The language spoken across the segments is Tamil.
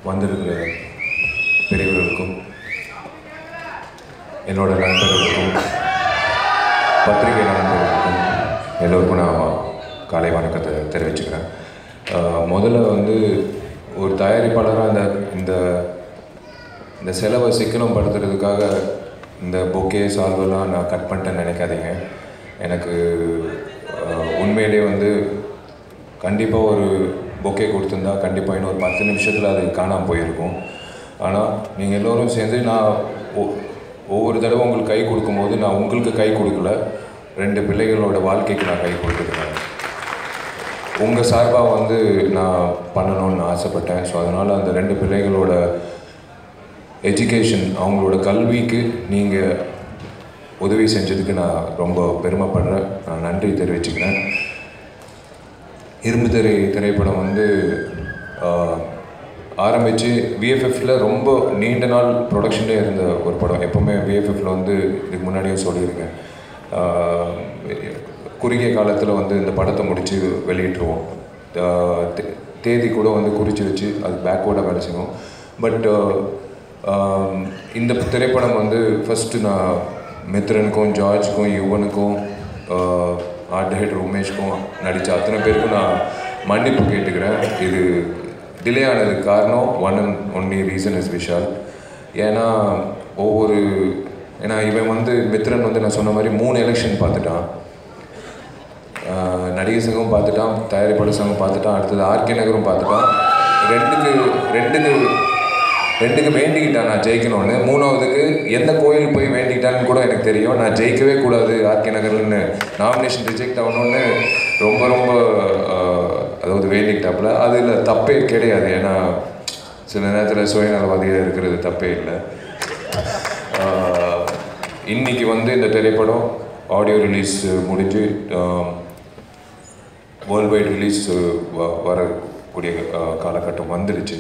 வந்திருக்கிற பெரியவர்களுக்கும் என்னோட நண்பர்களுக்கும் பத்திரிகை நண்பர்களுக்கும் எல்லோருக்கும் நான் காலை வணக்கத்தை தெரிவிச்சுக்கிறேன். முதல்ல வந்து ஒரு தயாரிப்பாளராக இந்த செலவை சிக்கனம் படுத்துறதுக்காக இந்த பொக்கே சால்வெல்லாம் நான் கட் பண்ணிட்டேன்னு நினைக்காதீங்க. எனக்கு உண்மையிலே வந்து கண்டிப்பாக ஒரு பொக்கே கொடுத்துருந்தா கண்டிப்பாக இன்னும் ஒரு 10 நிமிஷத்தில் அது காணாமல் போயிருக்கும். ஆனால் நீங்கள் எல்லோரும் சேர்ந்து நான் ஒவ்வொரு தடவை உங்களுக்கு கை கொடுக்கும்போது நான் உங்களுக்கு கை கொடுக்கல, 2 பிள்ளைகளோட வாழ்க்கைக்கு நான் கை கொடுத்துருக்கேன். உங்கள் சார்பாக வந்து நான் பண்ணணும்னு ஆசைப்பட்டேன். ஸோ அதனால் அந்த 2 பிள்ளைகளோட எஜுகேஷன், அவங்களோட கல்விக்கு நீங்கள் உதவி செஞ்சதுக்கு நான் ரொம்ப பெருமைப்படுறேன். நான் நன்றி தெரிவிச்சுக்கிறேன். இரும்பு திரைப்படம் வந்து ஆரம்பித்து விஎஃப்எஃப்ல ரொம்ப நீண்ட நாள் ப்ரொடக்ஷன்லேயே இருந்த ஒரு படம். எப்போவுமே விஎஃப்எஃப்ல வந்து இதுக்கு முன்னாடியே சொல்லியிருக்கேன், குறுகிய காலத்தில் வந்து இந்த படத்தை முடித்து வெளியிட்டுருவோம். தேதி கூட வந்து குறித்து வச்சு அது பேக்வேர்டாக வேலை செய்வோம். பட் இந்த திரைப்படம் வந்து ஃபஸ்ட்டு நான் மித்ரனுக்கும் ஜார்ஜுக்கும் யுவனுக்கும் ஆர்ட் ஹெட் உமேஷ்க்கும் நடித்த அத்தனை பேருக்கும் நான் மன்னிப்பு கேட்டுக்கிறேன். இது டிலே ஆனதுக்கு காரணம் one and only reason is Vishal. ஏன்னா இவன் வந்து மித்ரன் வந்து நான் சொன்ன மாதிரி 3 எலெக்ஷன் பார்த்துட்டான், நடிகர் சங்கம் பார்த்துட்டான், தயாரிப்பாளர் சங்கம் பார்த்துட்டான், அடுத்தது ஆர்கே நகரும் பார்த்துட்டான். ரெண்டுக்கு வேண்டிக்கிட்டான் நான் ஜெயிக்கணும்னு. 3வதுக்கு எந்த கோயில் போய் வேண்டிக்கிட்டான்னு கூட எனக்கு தெரியும். நான் ஜெயிக்கவே கூடாது ஆர்கே நகர்னு, நாமினேஷன் ரிஜெக்ட் ஆகணும்னு ரொம்ப அதாவது வேண்டிக்கிட்டாப்புல. அதில் தப்பே கிடையாது. ஏன்னா சில நேரத்தில் சுயநலவாதியாக இருக்கிறது தப்பே இல்லை. இன்றைக்கி வந்து இந்த திரைப்படம் ஆடியோ ரிலீஸ் முடிஞ்சு வேர்ல்டு வைட் ரிலீஸ் வரக்கூடிய காலகட்டம் வந்துடுச்சு.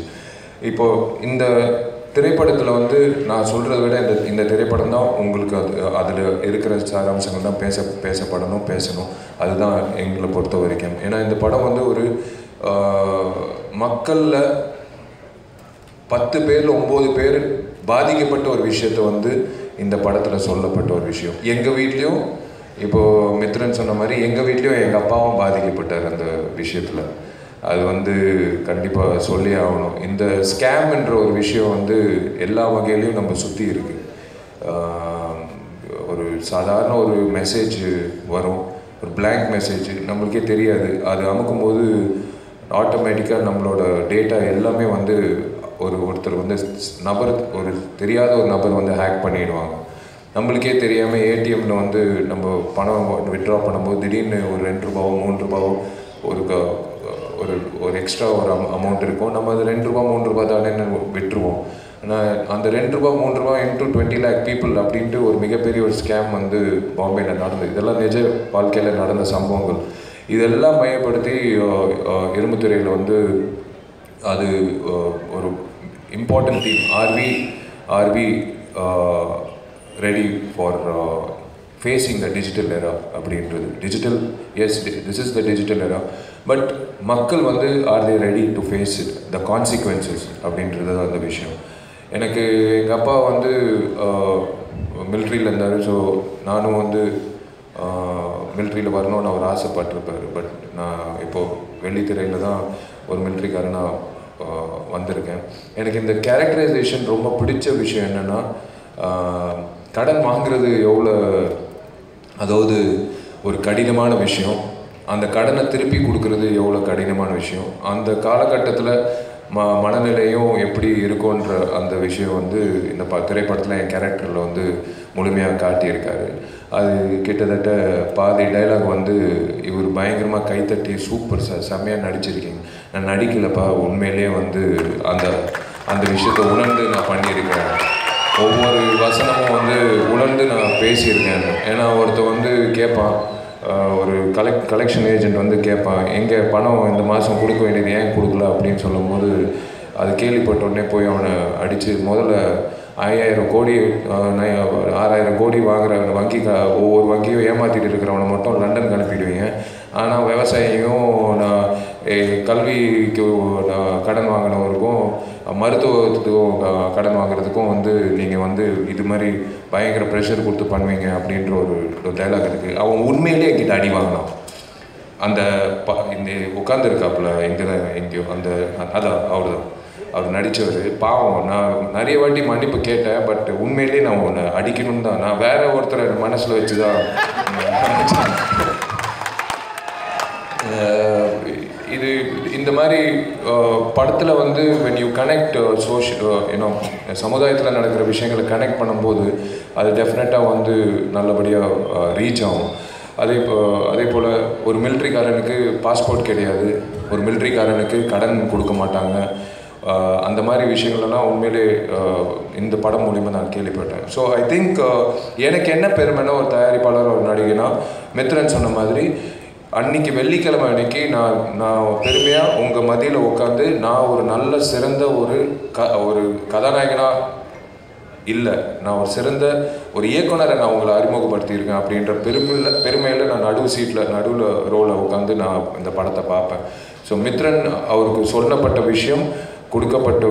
இப்போது இந்த திரைப்படத்தில் வந்து நான் சொல்கிறத விட இந்த திரைப்படம் தான் உங்களுக்கு அதில் இருக்கிற சாராம்சங்கள் தான் பேசணும். அதுதான் எங்களை பொறுத்த வரைக்கும். ஏன்னா இந்த படம் வந்து ஒரு மக்களில் 10 பேரில் 9 பேர் பாதிக்கப்பட்ட ஒரு விஷயத்தை வந்து இந்த படத்தில் சொல்லப்பட்ட ஒரு விஷயம். எங்கள் வீட்லேயும் இப்போது மித்ரன் சொன்ன மாதிரி எங்கள் வீட்லேயும் எங்கள் அப்பாவும் பாதிக்கப்பட்டார் அந்த விஷயத்தில். அது வந்து கண்டிப்பாக சொல்லி ஆகணும். இந்த ஸ்கேம்ன்ற ஒரு விஷயம் வந்து எல்லா வகையிலையும் நம்ம சுற்றி இருக்குது. ஒரு சாதாரண ஒரு மெசேஜ் வரும், ஒரு பிளாங்க் மெசேஜ், நம்மளுக்கே தெரியாது. அது அமுக்கும்போது ஆட்டோமேட்டிக்காக நம்மளோட டேட்டா எல்லாமே வந்து ஒருத்தர் வந்து ஒரு தெரியாத ஒரு நபர் வந்து ஹேக் பண்ணிடுவாங்க. நம்மளுக்கே தெரியாமல் ஏடிஎம்மில் வந்து நம்ம பணம் வித்ட்ரா பண்ணும்போது திடீர்னு ஒரு 2 ரூபாவோ 3 ரூபாவோ ஒரு எக்ஸ்ட்ரா ஒரு அமௌண்ட் இருக்கும். நம்ம அது 2 ரூபா 3 ரூபா தானே விட்டுருவோம். ஆனால் அந்த 2 ரூபா 3 ரூபா இன்ட்டு 20 lakh பீப்புள் அப்படின்ட்டு ஒரு மிகப்பெரிய ஒரு ஸ்கேம் வந்து பாம்பேயில் நடந்தது. இதெல்லாம் நிஜ வாழ்க்கையில் நடந்த சம்பவங்கள். இதெல்லாம் மையப்படுத்தி இரும்பு திரையில் வந்து அது ஒரு important theme. Are we ready for facing the digital era அப்படின்றது. Digital, yes, this is the digital era. But மக்கள் வந்து are they ready to face it, the consequences அப்படின்றது அந்த விஷயம். எனக்கு எங்கள் அப்பா வந்து மிலிட்ரியில் இருந்தார். ஸோ நானும் வந்து மிலிட்ரியில் வரணும்னு அவர் ஆசைப்பட்டிருப்பார். பட் நான் இப்போது வெள்ளித்திரையில் தான் ஒரு மிலிட்ரிக்காரனாக வந்திருக்கேன். எனக்கு இந்த கேரக்டரைசேஷன் ரொம்ப பிடிச்ச விஷயம் என்னென்னா, கடன் வாங்குறது எவ்வளோ, அதாவது ஒரு கடினமான விஷயம், அந்த கடனை திருப்பி கொடுக்கறது எவ்வளோ கடினமான விஷயம், அந்த காலகட்டத்தில் மனநிலையும் எப்படி இருக்குன்ற அந்த விஷயம் வந்து இந்த திரைப்படத்தில் என் கேரக்டரில் வந்து முழுமையாக காட்டியிருக்காரு. அது கிட்டத்தட்ட பாதி டைலாக் வந்து இவர் பயங்கரமாக கைத்தட்டி சூப்பர் சார், செம்மையாக நடிச்சிருக்கீங்க. நான் நடிக்கலப்பா, உண்மையிலே வந்து அந்த விஷயத்தை உணர்ந்து நான் பண்ணியிருக்கேன். ஒவ்வொரு வசனமும் வந்து உணர்ந்து நான் பேசியிருக்கேன். ஏன்னா ஒருத்தர் வந்து கேட்பான், ஒரு கலெக்ஷன் ஏஜென்ட் வந்து கேட்பான், எங்கே பணம் இந்த மாதம் கொடுக்க வேண்டியது ஏன் கொடுக்கல அப்படின்னு சொல்லும்போது, அது கேள்விப்பட்ட உடனே போய் அவனை அடித்து முதல்ல 5000 கோடி 6000 கோடி வாங்குற வங்கி ஒவ்வொரு வங்கியும் ஏமாற்றிட்டு இருக்கிறவனை மட்டும் லண்டனுக்கு அனுப்பிடுவீங்க. ஆனால் விவசாயியும் நான் கல்விக்கு கடன் வாங்கினவருக்கும் மருத்துவத்துக்கும் கடன் வாங்குறதுக்கும் வந்து நீங்கள் வந்து இது மாதிரி பயங்கர ப்ரெஷர் கொடுத்து பண்ணுவீங்க அப்படின்ற ஒரு டைலாக் இருக்குது. அவன் உண்மையிலே என்கிட்ட அடி வாங்கினான். அந்த இந்த உட்காந்துருக்காப்புல எங்கேயோ அந்த அதான் அவர் நடித்தவர் பாவம். நான் நிறைய வாட்டி மன்னிப்பு கேட்டேன், பட் உண்மையிலேயே நான் உன்னை அடிக்கணும்னு தான் நான் வேற ஒருத்தரை மனசில் வச்சு தான் இது இந்த மாதிரி படத்தில் வந்து வென் யூ கனெக்ட் யூனோ சமுதாயத்தில் நடக்கிற விஷயங்களை கனெக்ட் பண்ணும்போது அது டெஃபினட்டாக வந்து நல்லபடியாக ரீச் ஆகும். அதே போல் ஒரு மிலிட்ரிக்காரனுக்கு பாஸ்போர்ட் கிடையாது, ஒரு மிலிட்ரிக்காரனுக்கு கடன் கொடுக்க மாட்டாங்க. அந்த மாதிரி விஷயங்கள்லாம் உண்மையிலே இந்த படம் மூலிமா நான் கேள்விப்பட்டேன். ஸோ ஐ திங்க் எனக்கு என்ன பெருமைன்னா ஒரு தயாரிப்பாளர் ஒரு நடிகைனா மித்ரன் சொன்ன மாதிரி அன்றைக்கி வெள்ளிக்கிழமை அன்றைக்கி நான் பெருமையாக உங்கள் மத்தியில் உட்காந்து நான் ஒரு நல்ல சிறந்த ஒரு கதாநாயகனாக இல்லை, நான் ஒரு சிறந்த ஒரு இயக்குனரை நான் உங்களை அறிமுகப்படுத்தியிருக்கேன் அப்படின்ற பெருமையில் நான் நடுவில் ரோலில் உட்காந்து நான் இந்த படத்தை பார்ப்பேன். ஸோ மித்ரன் அவருக்கு சொல்லப்பட்ட விஷயம், கொடுக்கப்பட்ட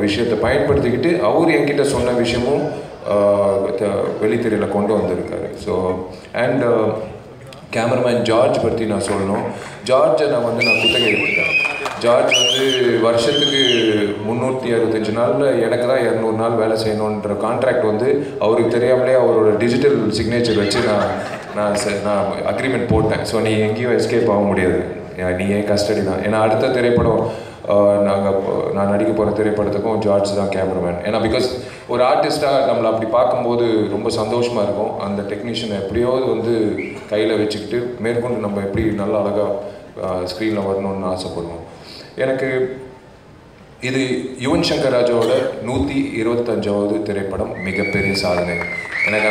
விஷயத்தை பயன்படுத்திக்கிட்டு அவர் என்கிட்ட சொன்ன விஷயமும் வெளித்திரையில் கொண்டு வந்திருக்காரு. ஸோ அண்ட் கேமராமேன் ஜார்ஜ் பற்றி நான் சொல்லணும். ஜார்ஜை நான் குத்தகை எடுத்துட்டேன். ஜார்ஜ் வந்து வருஷத்துக்கு 365 நாளில் எனக்கு தான் 200 நாள் வேலை செய்யணுன்ற கான்ட்ராக்ட் வந்து அவருக்கு தெரியாமலே அவரோட டிஜிட்டல் சிக்னேச்சர் வச்சு நான் அக்ரிமெண்ட் போட்டேன். ஸோ நீ எங்கேயும் எஸ்கேப் ஆக முடியாது, நீ ஏன் கஸ்டடி தான். ஏன்னா அடுத்த திரைப்படம் நான் நடிக்க போகிற திரைப்படத்துக்கும் ஜார்ஜ் தான் கேமராமேன். ஏன்னா பிகாஸ் ஒரு ஆர்டிஸ்ட்டாக நம்மளை அப்படி பார்க்கும்போது ரொம்ப சந்தோஷமாக இருக்கும். அந்த டெக்னீஷியனை எப்படியாவது வந்து கையில் வச்சுக்கிட்டு மேற்கொண்டு நம்ம எப்படி நல்லா அழகாக ஸ்க்ரீனில் வரணும்னு ஆசைப்படுவோம். எனக்கு இது யுவன் சங்கர் ராஜாவோட 125வது திரைப்படம், மிகப்பெரிய சாதனை. எனக்கு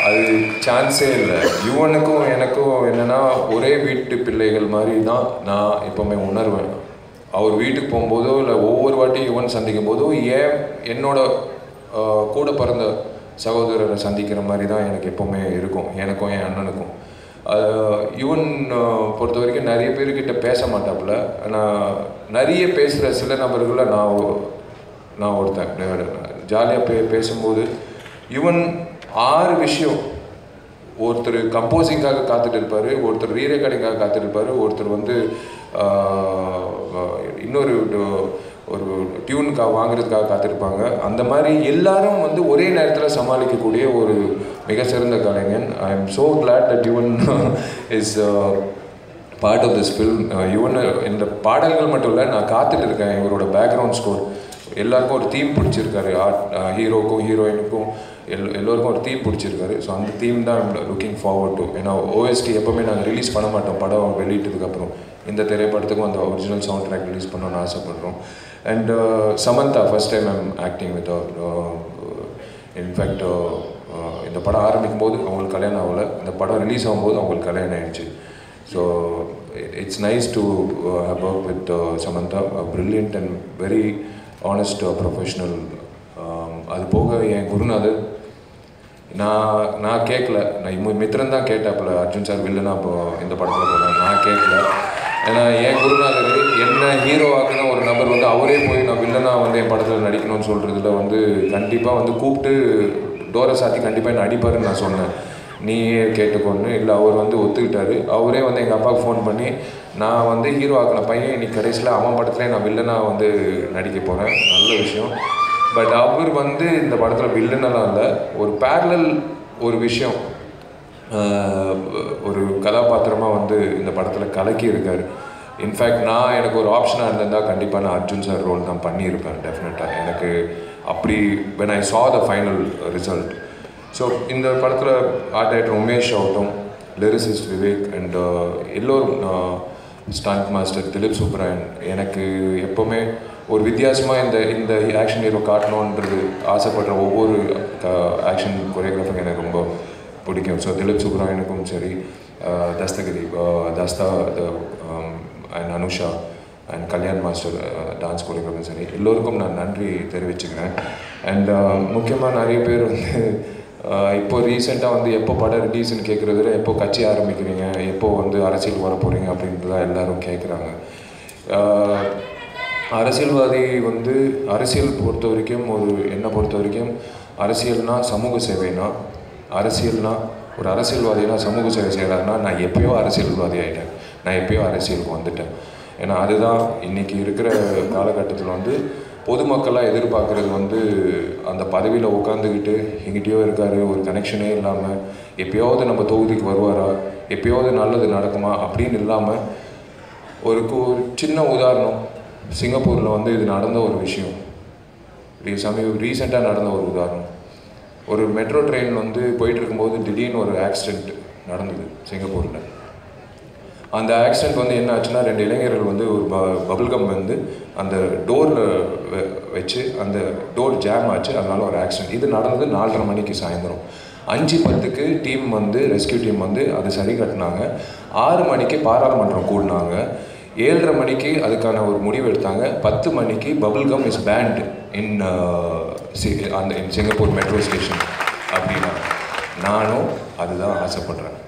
அது சான்ஸே இல்லை. யுவனுக்கும் எனக்கும் என்னென்னா ஒரே வீட்டு பிள்ளைகள் மாதிரி தான் நான் எப்போவுமே உணர்வேன். அவர் வீட்டுக்கு போகும்போதோ இல்லை ஒவ்வொரு வாட்டியும் யுவன் சந்திக்கும் போதோ என்னோட கூட பிறந்த சகோதரரை சந்திக்கிற மாதிரி தான் எனக்கு எப்போவுமே இருக்கும், எனக்கும் என் அண்ணனுக்கும். யுவன் பொறுத்த வரைக்கும் நிறைய பேர்கிட்ட பேச மாட்டாப்புல. நான் நிறைய பேசுகிற சில நபர்களில் நான் ஒருத்தன். ஜாலியாக பேசும்போது யுவன் 6 விஷயம், ஒருத்தர் கம்போசிங்காக காத்துட்டு இருப்பார், ஒருத்தர் ரீரெக்கார்டிங்காக காத்துட்டு இருப்பார், ஒருத்தர் வந்து இன்னொரு ஒரு டியூனுக்காக வாங்குறதுக்காக காத்திருப்பாங்க. அந்த மாதிரி எல்லாரும் வந்து ஒரே நேரத்தில் சமாளிக்கக்கூடிய ஒரு மிக சிறந்த கலைஞன். I am so glad that Yuvan is part of this film. Yuvan இந்த பாடல்கள் மட்டும் இல்லை, நான் காத்துட்டு இருக்கேன் இவரோட பேக்ரவுண்ட் ஸ்கோர். எல்லாருக்கும் ஒரு தீம் பிடிச்சிருக்காரு, ஹீரோக்கும் ஹீரோயினுக்கும் எல்லோருக்கும் ஒரு தீம் பிடிச்சிருக்காரு. ஸோ அந்த தீம் தான் லுக்கிங் ஃபார்வர்ட் டு. ஏன்னா ஓஎஸ்டி எப்போவுமே நாங்கள் ரிலீஸ் பண்ண மாட்டோம் படம் வெளியிட்டதுக்கப்புறம். இந்த திரைப்படத்துக்கும் அந்த ஒரிஜினல் சவுண்ட் ட்ராக் ரிலீஸ் பண்ணணும்னு ஆசைப்படுறோம். And Samantha first time I'm acting with in fact இந்த படம் ஆரம்பிக்கும் போது அவங்களுக்கு கல்யாணம் ஆகலை, இந்த படம் ரிலீஸ் ஆகும்போது அவங்களுக்கு கல்யாணம் ஆகிடுச்சு. So it's nice to have work with Samantha, brilliant and very honest professional. அது போக என் குருநாதர், நான் கேட்கல, நான் மித்ரன் தான் கேட்டாப்புல அர்ஜுன் சார் வில்லனா இப்போ இந்த படத்தில் போனேன், நான் கேட்கல. ஏன்னா என் குருநாதர் என்ன ஹீரோ ஆக்குன ஒரு நபர் வந்து அவரே போய் நான் வில்லனா வந்து என் படத்தில் நடிக்கணும்னு சொல்கிறதுல வந்து கண்டிப்பாக வந்து கூப்பிட்டு டோரை சாத்தி கண்டிப்பாக என்ன அடிப்பாருன்னு நான் சொன்னேன். நீயே கேட்டுக்கொண்டு இல்லை, அவர் வந்து ஒத்துக்கிட்டாரு. அவரே வந்து எங்கள் அப்பாவுக்கு ஃபோன் பண்ணி நான் வந்து ஹீரோ ஆக்கின பையன் இன்னைக்கு கடைசியில் அவன் படத்துலேயே நான் வில்லனாக வந்து நடிக்க போகிறேன், நல்ல விஷயம். பட் அவர் வந்து இந்த படத்தில் வில்லனெல்லாம் இல்லை, ஒரு பேரலல் ஒரு விஷயம், ஒரு கதாபாத்திரமாக வந்து இந்த படத்தில் கலக்கி இருக்கார். இன்ஃபேக்ட் எனக்கு ஒரு ஆப்ஷனாக இருந்திருந்தால் கண்டிப்பாக நான் அர்ஜுன் சார் ரோல் தான் பண்ணியிருப்பேன் டெஃபினட்டாக. எனக்கு அப்படி when I saw the final result. So இந்த படத்தில் ஆர்ட் டைரக்டர் உமேஷ் ஆகட்டும், லிரிசிஸ்ட் விவேக் அண்ட் எல்லோரும், ஸ்டண்ட் மாஸ்டர் திலீப் சுப்ராயன், எனக்கு எப்போவுமே ஒரு வித்தியாசமாக இந்த ஆக்ஷன் ஹீரோ காட்டணுன்றது ஆசைப்படுற ஒவ்வொரு ஆக்ஷன் கொரியோகிராஃபர் எனக்கு ரொம்ப பிடிக்கும். ஸோ திலீப் சுப்ராயனுக்கும் சரி, தஸ்தா and Anusha and Kalyan master dance கொரியோகிராஃபரும் சரி, எல்லோருக்கும் நான் நன்றி தெரிவிச்சுக்கிறேன். அண்ட் முக்கியமாக நிறைய பேர் வந்து இப்போ ரீசெண்டாக வந்து எப்போ படம் ரிலீஸ்ன்னு கேட்குறதுல எப்போ கட்சி ஆரம்பிக்கிறீங்க, எப்போ வந்து அரசியல் வர போகிறீங்க அப்படின்ட்டு தான் எல்லோரும் கேட்குறாங்க. அரசியல்வாதி வந்து அரசியல் பொறுத்த வரைக்கும் என்னை பொறுத்த வரைக்கும் அரசியல்னா சமூக சேவைனா, அரசியல்னா ஒரு அரசியல்வாதினா சமூக சேவை செய்கிறாருன்னா நான் எப்போயோ அரசியல்வாதி ஆகிட்டேன், நான் எப்போயோ அரசியலுக்கு வந்துட்டேன். ஏன்னா அதுதான் இன்றைக்கி இருக்கிற காலகட்டத்தில் வந்து பொதுமக்களாக எதிர்பார்க்குறது வந்து அந்த பதவியில் உட்காந்துக்கிட்டு எங்கிட்டயோ இருக்கார், ஒரு கனெக்ஷனே இல்லாமல் எப்போயாவது நம்ம தொகுதிக்கு வருவாரா, எப்போயாவது நல்லது நடக்குமா அப்படின்னு இல்லாமல் ஒரு சின்ன உதாரணம். சிங்கப்பூரில் வந்து இது நடந்த ஒரு விஷயம், ரீசெண்டாக நடந்த ஒரு உதாரணம். ஒரு மெட்ரோ ட்ரெயின் வந்து போயிட்டு இருக்கும்போது திடீர்னு ஒரு ஆக்சிடெண்ட் நடந்தது சிங்கப்பூரில். அந்த ஆக்சிடெண்ட் வந்து என்ன ஆச்சுன்னா, 2 இளைஞர்கள் வந்து ஒரு பபிள்கம் வந்து அந்த டோரில் வச்சு அந்த டோர் ஜாம் ஆச்சு, அதனால ஒரு ஆக்சிடெண்ட். இது நடந்தது 4:30 மணிக்கு சாயந்தரம். 5:10க்கு டீம் வந்து ரெஸ்கியூ டீம் வந்து அது சரி கட்டினாங்க. 6 மணிக்கு பாராளுமன்றம் கூடினாங்க. 7:30 மணிக்கு அதுக்கான ஒரு முடிவு எடுத்தாங்க. 10 மணிக்கு bubblegum is banned in Singapore metro station அப்படின்னா நானும் அதுதான் ஆசைப்படுறேன்.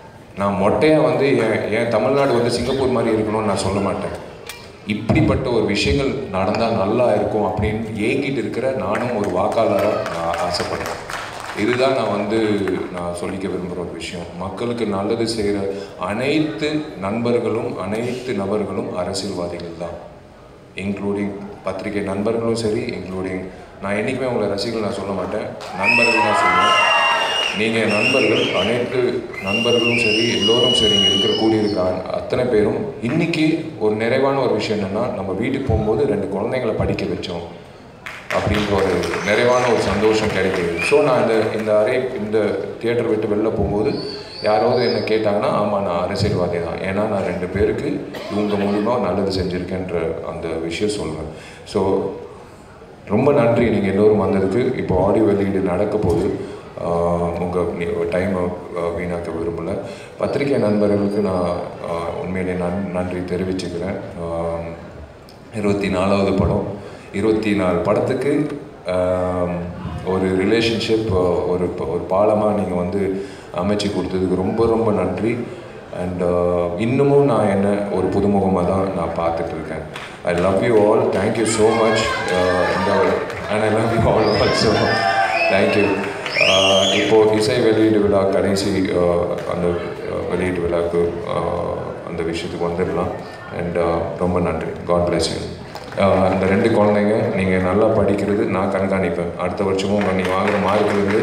நான் மொட்டையாக வந்து என் தமிழ்நாடு வந்து சிங்கப்பூர் மாதிரி இருக்கணும்னு நான் சொல்ல மாட்டேன். இப்படிப்பட்ட ஒரு விஷயங்கள் நடந்தால் நல்லா இருக்கும் அப்படின்னு ஏங்கிட்டு இருக்கிற நானும் ஒரு வாக்காளராக நான் ஆசைப்படுறேன். இதுதான் நான் சொல்லிக்க விரும்புகிற ஒரு விஷயம். மக்களுக்கு நல்லது செய்கிற அனைத்து நண்பர்களும் அனைத்து நபர்களும் அரசியல்வாதிகள் தான், இன்க்ளூடிங் பத்திரிகை நண்பர்களும் சரி, இன்க்ளூடிங் நான் என்றைக்குமே உங்களை ரசிகர்கள் நான் சொல்ல மாட்டேன், நண்பர்கள் தான் சொல்லுவேன். நீங்கள் நண்பர்கள், அனைத்து நண்பர்களும் சரி, எல்லோரும் சரி, இங்கே கூடியிருக்கிற அத்தனை பேரும் இன்றைக்கி ஒரு நிறைவான ஒரு விஷயம் என்னென்னா, நம்ம வீட்டுக்கு போகும்போது 2 குழந்தைங்களை படிக்க வச்சோம் அப்படின்ற ஒரு நிறைவான ஒரு சந்தோஷம் கிடைக்கிது. ஸோ நான் இந்த தியேட்டர் விட்டு வெளில போகும்போது யாராவது என்னை கேட்டாங்கன்னா, ஆமாம் நான் அரசியல்வாதி தான், ஏன்னா நான் 2 பேருக்கு இவங்க மூலிமா நல்லது செஞ்சுருக்கேன்ற அந்த விஷயம் சொல்லுவேன். ஸோ ரொம்ப நன்றி நீங்கள் எல்லோரும் வந்ததுக்கு. இப்போ ஆடியோ வெளியீடு நடக்க போகுது, உங்கள் டைமை வீணாக்க விரும்பலை. பத்திரிகை நண்பர்களுக்கு நான் உண்மையிலே நன்றி தெரிவிச்சுக்கிறேன். 24வது படம், 24 படத்துக்கு ஒரு ரிலேஷன்ஷிப், ஒரு பாலமாக நீங்கள் வந்து அமைச்சு கொடுத்ததுக்கு ரொம்ப ரொம்ப நன்றி. அண்ட் இன்னமும் நான் என்ன ஒரு புதுமுகமாக தான் நான் பார்த்துட்ருக்கேன். I love you all, thank you so much. And I love you all also, thank you. இப்போது இசை வெளியீடு விழா கடைசி அந்த வெளியீட்டு விழாவுக்கு அந்த விஷயத்துக்கு வந்துடலாம். அண்ட் ரொம்ப நன்றி. God bless you. அந்த 2 குழந்தைங்க நீங்கள் நல்லா படிக்கிறது நான் கண்காணிப்பேன். அடுத்த வருஷமும் நீ வாங்குகிற மார்க்லேருந்து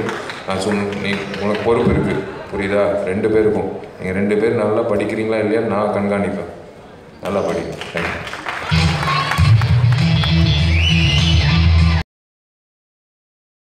நான் உனக்கு பொறுப்பு இருக்குது, புரியுதா? 2 பேருக்கும் நீங்கள் 2 பேர் நல்லா படிக்கிறீங்களா இல்லையா நான் கண்காணிப்பேன். நல்லா படிங்க. தேங்க்யூ.